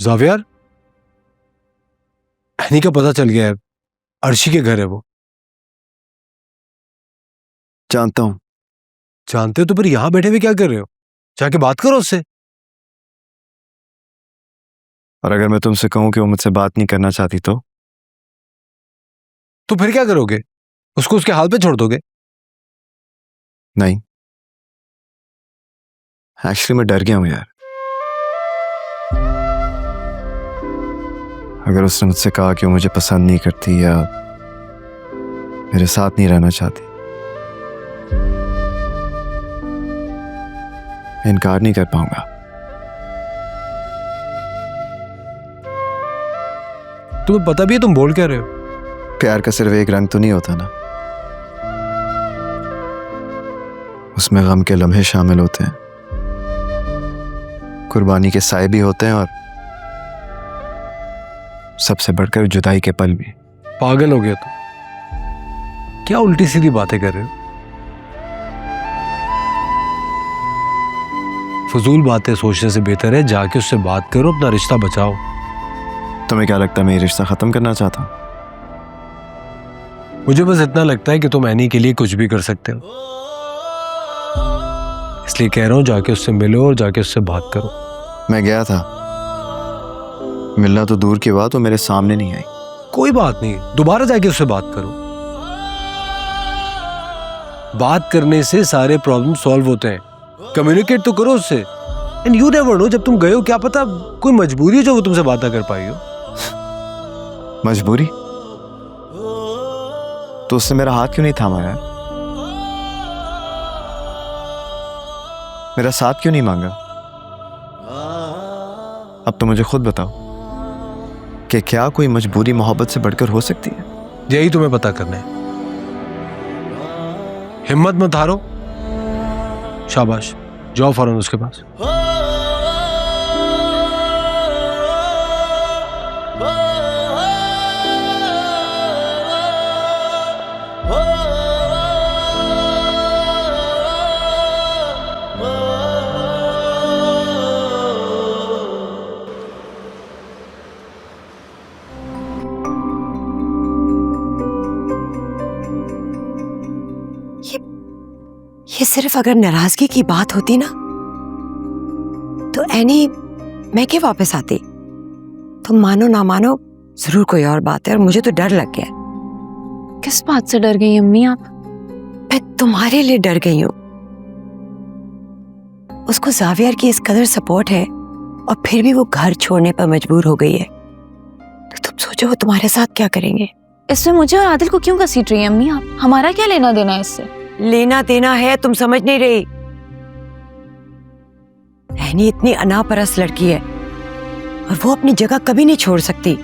Xavier, any का पता चल गया है, अर्शी के घर है वो। जानता हूं। जानते हो तो फिर यहां बैठे हुए क्या कर रहे हो? जाके बात करो उससे। और अगर मैं तुमसे कहूं कि वो मुझसे बात नहीं करना चाहती तो फिर क्या करोगे? उसको उसके हाल पे छोड़ दोगे? नहीं, एक्चुअली मैं डर गया हूं यार। अगर उसने मुझसे कहा कि वो मुझे पसंद नहीं करती या मेरे साथ नहीं रहना चाहती, मैं इनकार नहीं कर पाऊंगा। तुम्हें पता भी है तुम बोल क्या रहे हो? प्यार का सिर्फ एक रंग तो नहीं होता ना, उसमें गम के लम्हे शामिल होते हैं, कुर्बानी के साए भी होते हैं और सबसे बढ़कर जुदाई के पल भी। पागल हो गया तुम, क्या उल्टी सीधी बातें कर रहे हो? फजूल बातें सोचने से बेहतर है जाके उससे बात करो, अपना रिश्ता बचाओ। तुम्हें क्या लगता है मैं ये रिश्ता खत्म करना चाहता हूं? मुझे बस इतना लगता है कि तुम एनी के लिए कुछ भी कर सकते हो, इसलिए कह रहा हूं जाके उससे मिलो और जाके उससे बात करो। मैं गया था, मिलना तो दूर की बात, वो मेरे सामने नहीं आई। कोई बात नहीं, दोबारा जाके उससे बात करो। बात करने से सारे प्रॉब्लम सॉल्व होते हैं। कम्युनिकेट तो करो उससे। एंड यू नेवर नो, जब तुम गए हो क्या पता कोई मजबूरी है जो वो तुमसे बात ना कर पाई हो। मजबूरी? तो उसने मेरा हाथ क्यों नहीं थामा यार? मेरा साथ क्यों नहीं मांगा? अब तो मुझे खुद बताओ कि क्या कोई मजबूरी मोहब्बत से बढ़कर हो सकती है? यही तुम्हें पता करना है। हिम्मत मत हारो, शाबाश, जाओ फौरन उसके पास। ये सिर्फ अगर नाराजगी की बात होती ना तो एनी मैं क्यों वापस आती। तुम मानो ना मानो जरूर कोई और बात है और मुझे तो डर लग गया। किस बात से डर गई अम्मी आप? मैं तुम्हारे लिए डर गई हूं। उसको जावियर की इस कदर सपोर्ट है और फिर भी वो घर छोड़ने पर मजबूर हो गई है, तो तुम सोचो वो तुम्हारे साथ क्या करेंगे। इसमें मुझे और आदिल को क्यों घसीट रही हैं अम्मी आप? हमारा क्या लेना देना है इससे? लेना देना है, तुम समझ नहीं रही। एनी इतनी अनापरस्त लड़की है और वो अपनी जगह कभी नहीं छोड़ सकती।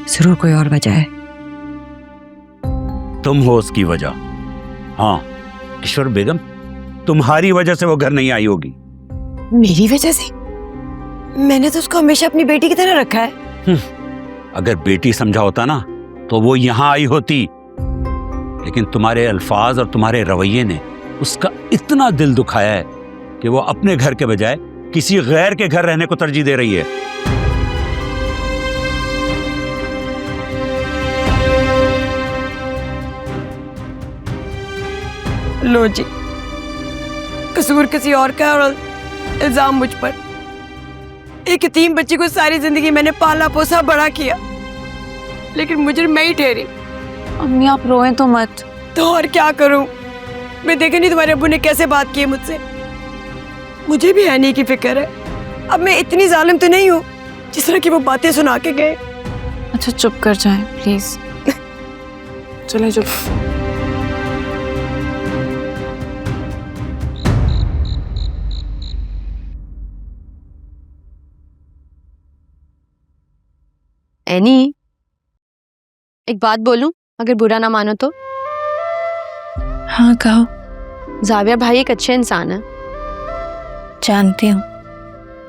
जरूर कोई और वजह है। तुम हो उसकी वजह। हाँ ईश्वर बेगम, तुम्हारी वजह से वो घर नहीं आई होगी। मेरी वजह से? मैंने तो उसको हमेशा अपनी बेटी की तरह रखा है। अगर बेटी समझा होता ना तो वो यहां आई होती, लेकिन तुम्हारे अल्फाज और तुम्हारे रवैये ने उसका इतना दिल दुखाया है कि वो अपने घर के बजाय किसी गैर के घर रहने को तरजीह दे रही है। लो जी, कसूर किसी और का और इल्जाम मुझ पर। एक यतीम बच्ची को सारी जिंदगी मैंने पाला पोसा बड़ा किया, लेकिन मुझे मैं ही ठहरी। अम्मी आप रोएं तो मत। तो और क्या करूं? मैं देखे नहीं तुम्हारे अब्बू ने कैसे बात की है मुझसे। मुझे भी एनी की फिक्र है। अब मैं इतनी जालिम तो नहीं हूं जिस तरह की वो बातें सुना के गए। अच्छा चुप कर जाएं प्लीज। चले चुप। एनी, एक बात बोलूं अगर बुरा ना मानो तो? हाँ कहो। जाविया भाई एक अच्छे इंसान है। जानती हूँ।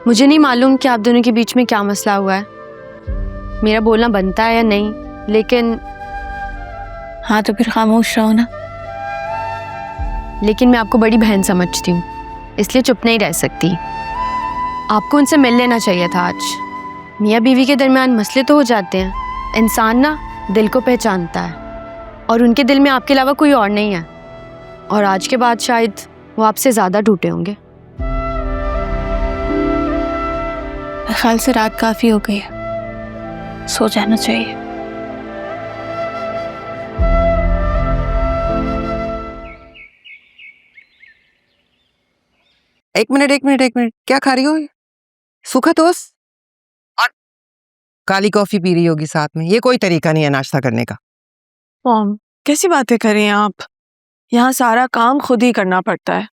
मुझे नहीं मालूम कि आप दोनों के बीच में क्या मसला हुआ है, मेरा बोलना बनता है या नहीं, लेकिन हाँ तो फिर खामोश रहो ना। लेकिन मैं आपको बड़ी बहन समझती हूँ, इसलिए चुप नहीं रह सकती। आपको उनसे मिल लेना चाहिए था आज। मियाँ बीवी के दरमियान मसले तो हो जाते हैं, इंसान ना दिल को पहचानता है, और उनके दिल में आपके अलावा कोई और नहीं है, और आज के बाद शायद वो आपसे ज़्यादा टूटे होंगे। मेरे ख्याल से रात काफी हो गई है, सो जाना चाहिए। एक मिनट, क्या खा रही हो? सूखा टोस्ट और काली कॉफी पी रही होगी साथ में। ये कोई तरीका नहीं है नाश्ता करने का। मॉम, कैसी बातें कर रही हैं आप? यहाँ सारा काम खुद ही करना पड़ता है।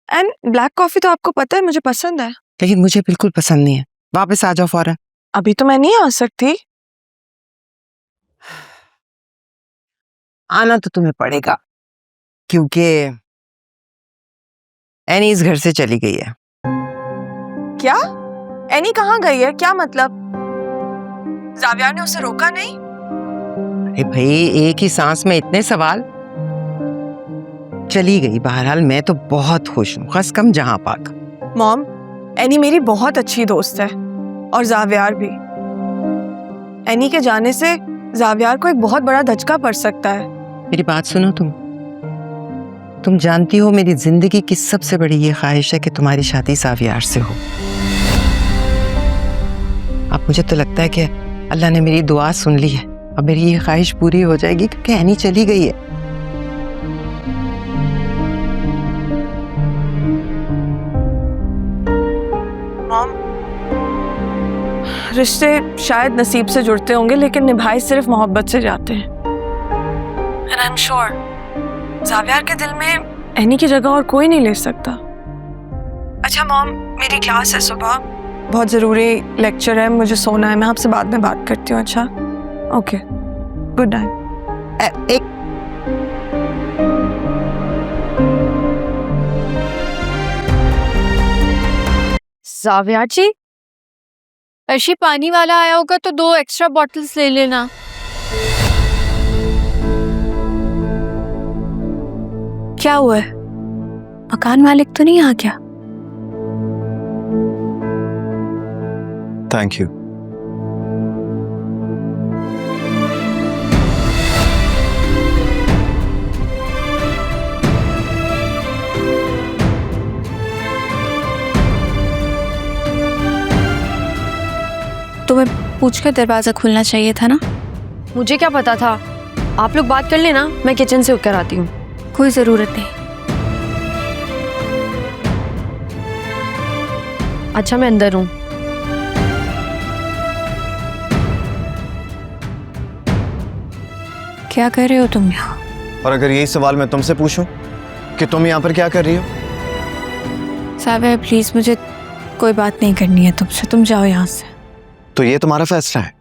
एंड ब्लैक कॉफी तो आपको पता है मुझे पसंद है। लेकिन मुझे बिल्कुल पसंद नहीं है। वापस आ जाओ फौरन। अभी तो मैं नहीं आ सकती। आना तो तुम्हें पड़ेगा, क्योंकि एनी इस घर से चली गई है। क्या? एनी कहाँ गई है? क्या मतलब? जावियार ने उसे रोका नहीं? अरे भाई, एक ही सांस में इतने सवाल। चली गई। बहरहाल मैं तो बहुत खुश हूँ, खस कम जहां पाक। मॉम, एनी मेरी बहुत अच्छी दोस्त है, और जावियार भी। एनी के जाने से जावियार को एक बहुत बड़ा धचका पड़ सकता है। मेरी बात सुनो, तुम जानती हो मेरी जिंदगी की सबसे बड़ी ये ख्वाहिश है कि तुम्हारी शादी जावियार से हो। अब मुझे तो लगता है कि अल्लाह ने मेरी दुआ सुन ली है। अब मेरी ये ख्वाहिश पूरी हो जाएगी, क्योंकि एनी चली गई है। मॉम, रिश्ते शायद नसीब से जुड़ते होंगे, लेकिन निभाए सिर्फ मोहब्बत से जाते हैं। And I am sure Zaviyar के दिल में एनी की जगह और कोई नहीं ले सकता। अच्छा मॉम, मेरी क्लास है सुबह, बहुत ज़रूरी लेक्चर है, मुझे सोना है। मैं आपसे बाद में बात करती हूँ। अच्छा, ओके, गुड नाइट। एक जावियार जी, अर्शी पानी वाला आया होगा तो 2 एक्स्ट्रा बॉटल्स ले लेना। क्या हुआ है? मकान मालिक तो नहीं आ गया? Thank you. तुम्हें पूछ कर दरवाजा खुलना चाहिए था ना। मुझे क्या पता था? आप लोग बात कर लेना, मैं किचन से होकर आती हूँ। कोई जरूरत नहीं। अच्छा, मैं अंदर हूँ। क्या कर रहे हो तुम यहाँ? और अगर यही सवाल मैं तुमसे पूछूं कि तुम यहाँ पर क्या कर रही हो? साबिया प्लीज, मुझे कोई बात नहीं करनी है तुमसे, तुम जाओ यहाँ से। तो ये तुम्हारा फैसला है?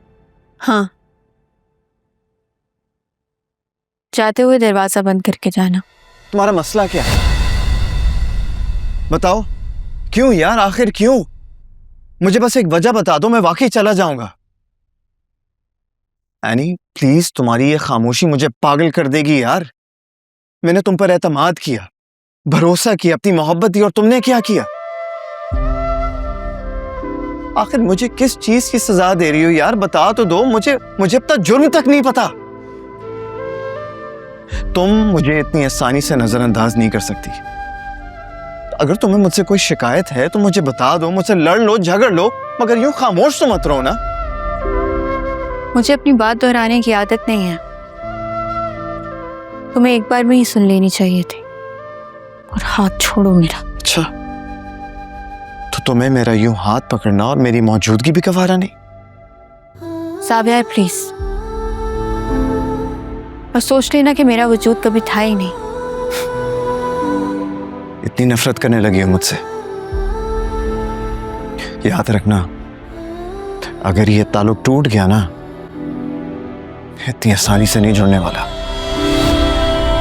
हाँ, जाते हुए दरवाजा बंद करके जाना। तुम्हारा मसला क्या है? बताओ, क्यों यार, आखिर क्यों? मुझे बस एक वजह बता दो, मैं वाकई चला जाऊंगा। एनी प्लीज, तुम्हारी ये खामोशी मुझे पागल कर देगी यार। मैंने तुम पर एतमाद किया, भरोसा किया, अपनी मोहब्बत दी, और तुमने क्या किया? आखिर मुझे किस चीज की सजा दे रही हो यार? बता तो दो मुझे अब तक जुर्म तक नहीं पता। तुम मुझे इतनी आसानी से नजरअंदाज नहीं कर सकती। अगर तुम्हें मुझसे कोई शिकायत है तो मुझे बता दो, मुझसे लड़ लो, झगड़ लो, मगर यूं खामोश तो मत रहो ना। मुझे अपनी बात दोहराने की आदत नहीं है, तुम्हें एक बार में ही सुन लेनी चाहिए थी। और हाथ छोड़ो मेरा। अच्छा, तो तुम्हें मेरा यूं हाथ पकड़ना और मेरी मौजूदगी भी गवारा नहीं? साबिया प्लीज, और सोच लेना कि मेरा वजूद कभी था ही नहीं। इतनी नफरत करने लगी हो मुझसे? याद रखना, अगर ये ताल्लुक टूट गया ना, इतनी आसानी से नहीं जुड़ने वाला।